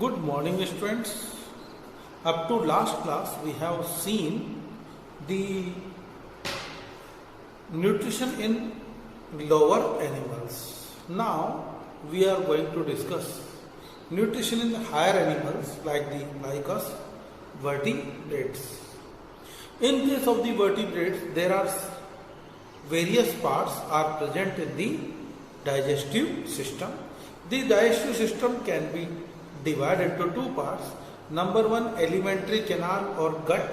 Good morning, students. Up to last class, we have seen the nutrition in lower animals. Now, we are going to discuss nutrition in higher animals like us, vertebrates. In case of the vertebrates, there are various parts are present in the digestive system. The digestive system can be divided into two parts. Number one, alimentary canal or gut.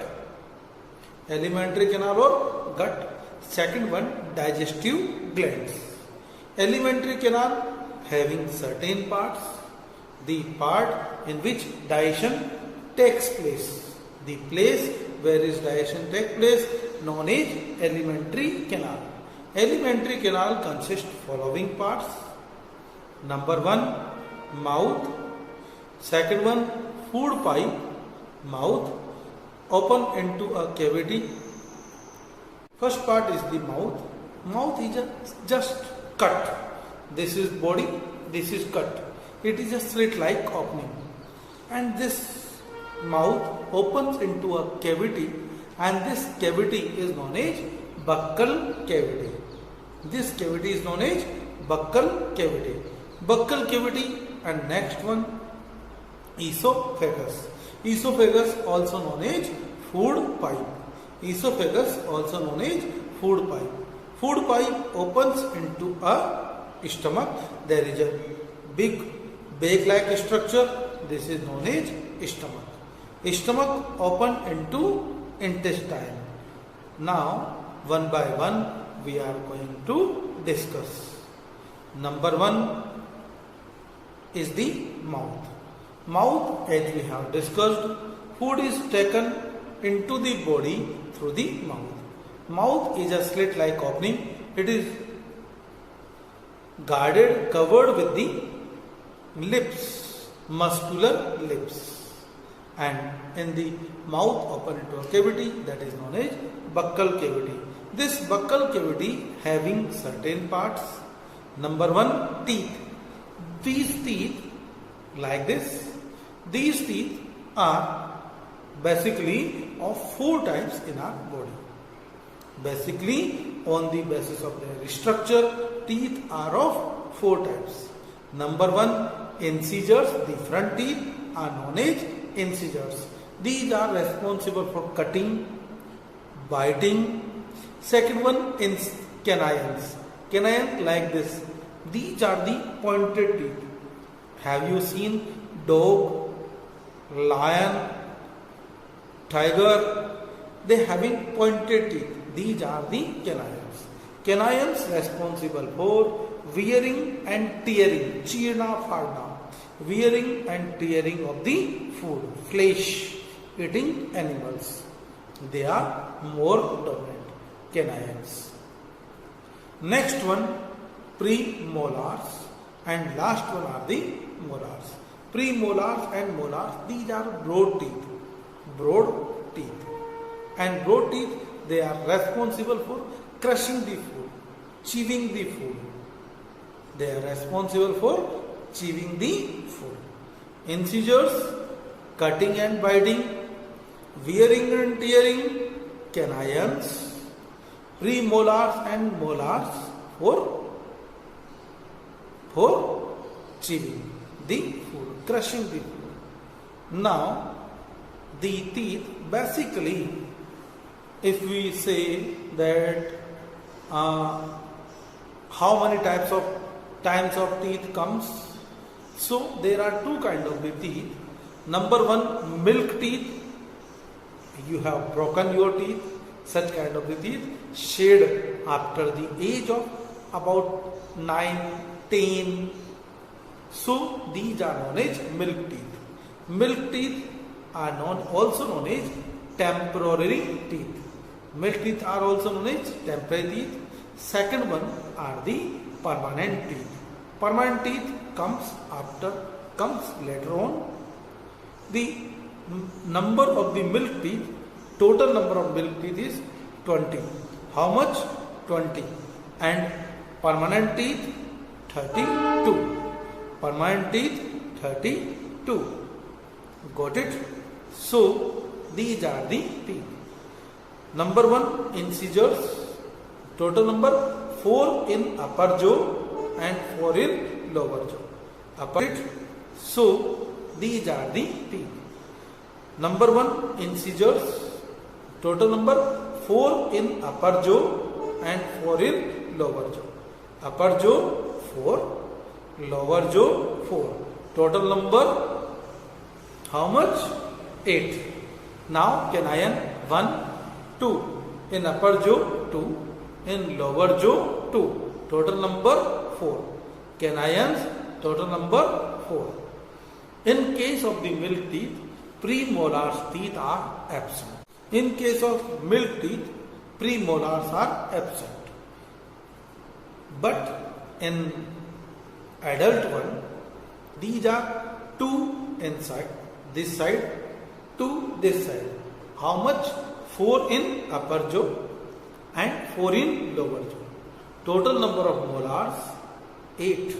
Alimentary canal or gut. Second one, digestive glands. Alimentary canal having certain parts. The part in which digestion takes place. The place where is digestion takes place known as alimentary canal. Alimentary canal consists following parts. Number one, mouth. Second one, food pipe. Mouth open into a cavity. First part is the mouth. Mouth is just cut. This is body, this is cut. It is a slit-like opening. And this mouth opens into a cavity, and this cavity is known as buccal cavity. This cavity is known as buccal cavity. Buccal cavity, and next one, esophagus. Esophagus also known as food pipe. Esophagus also known as food pipe. Food pipe opens into a stomach. There is a big bag-like structure. This is known as stomach. Stomach open into intestine. Now, one by one, we are going to discuss. Number one is the mouth. Mouth, as we have discussed, food is taken into the body through the mouth. Mouth is a slit-like opening. It is guarded, covered with the lips, muscular lips. And in the mouth open into a cavity that is known as buccal cavity. This buccal cavity having certain parts. Number one, teeth. These teeth, like this, these teeth are basically of four types in our body. Basically, on the basis of their structure, teeth are of four types. Number one, incisors. The front teeth are known as incisors. These are responsible for cutting, biting. Second one, canines. Canines like this. These are the pointed teeth. Have you seen dog, lion, tiger? They having pointed teeth. These are the canines. Canines responsible for wearing and tearing, chirna farna, wearing and tearing of the food, flesh eating animals. They are more dominant, canines. Next one, premolars, and last one are the molars. Premolars and molars, these are broad teeth. Broad teeth. And broad teeth, they are responsible for crushing the food, chewing the food. They are responsible for chewing the food. Incisors, cutting and biting, wearing and tearing, canines, premolars and molars for chewing the food, crushing the food. Now, the teeth, basically, if we say that how many times of teeth comes, so there are two kinds of the teeth. Number one, milk teeth. You have broken your teeth. Such kind of the teeth shed after the age of about 9, 10. So these are known as milk teeth. Milk teeth are also known as temporary teeth. Milk teeth are also known as temporary teeth. Second one are the permanent teeth. Permanent teeth comes later on. The number of the milk teeth, total number of milk teeth is 20. How much? 20. And permanent teeth 32. Permanent teeth 32. Got it? So these are the teeth. Number 1 incisors, total number 4 in upper jaw and 4 in lower jaw. Upper it. So these are the teeth. Number 1 incisors, total number 4 in upper jaw and 4 in lower jaw. Upper jaw 4, lower jaw 4. Total number how much? 8. Now canine 1, 2. In upper jaw 2. In lower jaw 2. Total number 4. Canines total number 4. In case of the milk teeth, premolars teeth are absent. In case of milk teeth, premolars are absent. But in adult one, these are 2 inside this side, 2 this side. How much? 4 in upper jaw and 4 in lower jaw. Total number of molars 8.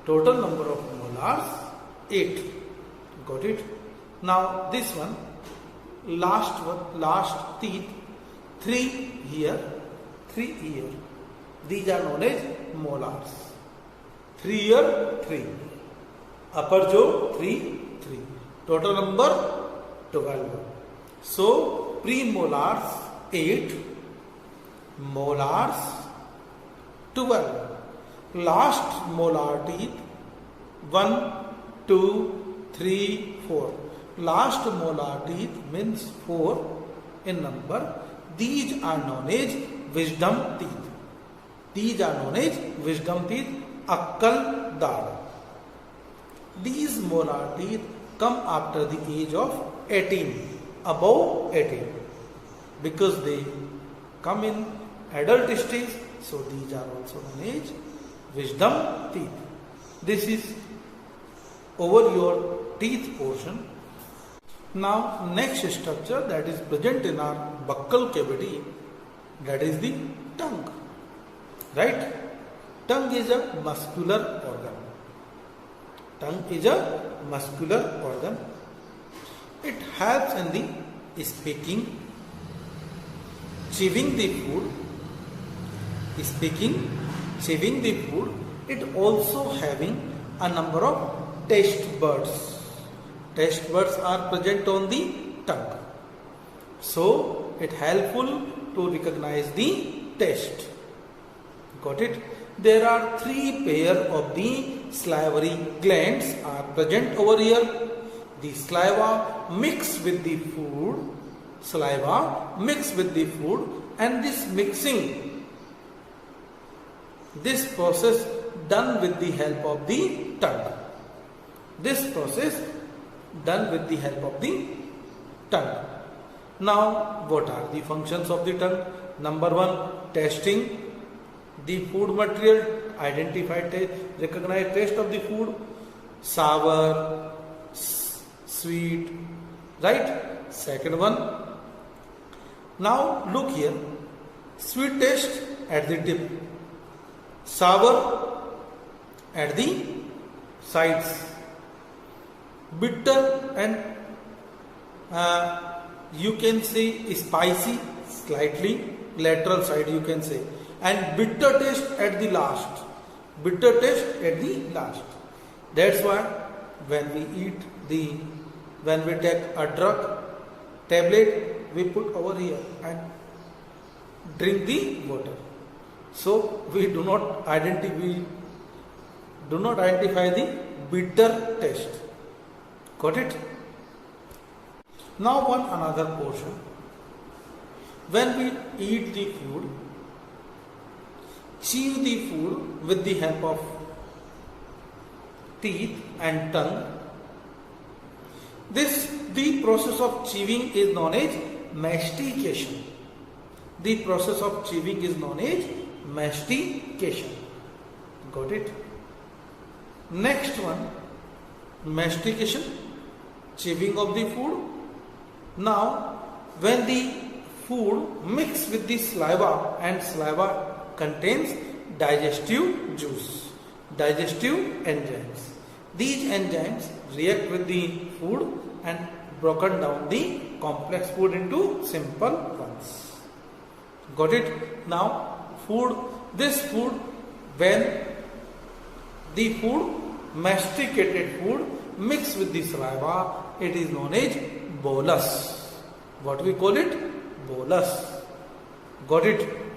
Total number of molars 8. Got it? Now this one, last teeth, 3 here, 3 here. These are known as molars. 3 here, 3. Upper jaw 3, 3. Total number 12. So premolars 8, molars 12. Last molar teeth 1, 2, 3, 4. Last molar teeth means 4 in number. These are known as wisdom teeth. These are known as wisdom teeth, Akkal Dad. These molar teeth come after the age of 18, above 18, because they come in adult stage. So these are also known as wisdom teeth. This is over your teeth portion. Now next structure that is present in our buccal cavity, that is the tongue. Right? Tongue is a muscular organ. Tongue is a muscular organ. It helps in the speaking, chewing the food, chewing the food. It also having a number of taste buds. Taste buds are present on the tongue. So it helpful to recognize the taste. Got it? There are 3 pair of the salivary glands are present over here. The saliva mix with the food. Saliva mix with the food, and this mixing, this process done with the help of the tongue. This process done with the help of the tongue. Now, what are the functions of the tongue? Number 1, tasting the food material, identify, recognize taste of the food, sour, sweet, right? Second one, now look here, sweet taste at the tip, sour at the sides, bitter and you can say spicy slightly lateral side you can say, and bitter taste at the last. Bitter taste at the last. That's why when we take a drug tablet, we put over here and drink the water. So we do not identify the bitter taste. Got it? Now one another portion. When we eat the food, chew the food with the help of teeth and tongue. The process of chewing is known as mastication. The process of chewing is known as mastication. Got it? Next one, mastication, chewing of the food. Now, when the food mix with the saliva and saliva contains digestive juice, digestive enzymes. These enzymes react with the food and broken down the complex food into simple ones. Got it? Now this food, when the masticated food mixed with the saliva, it is known as bolus. What we call it? Bolus. Got it?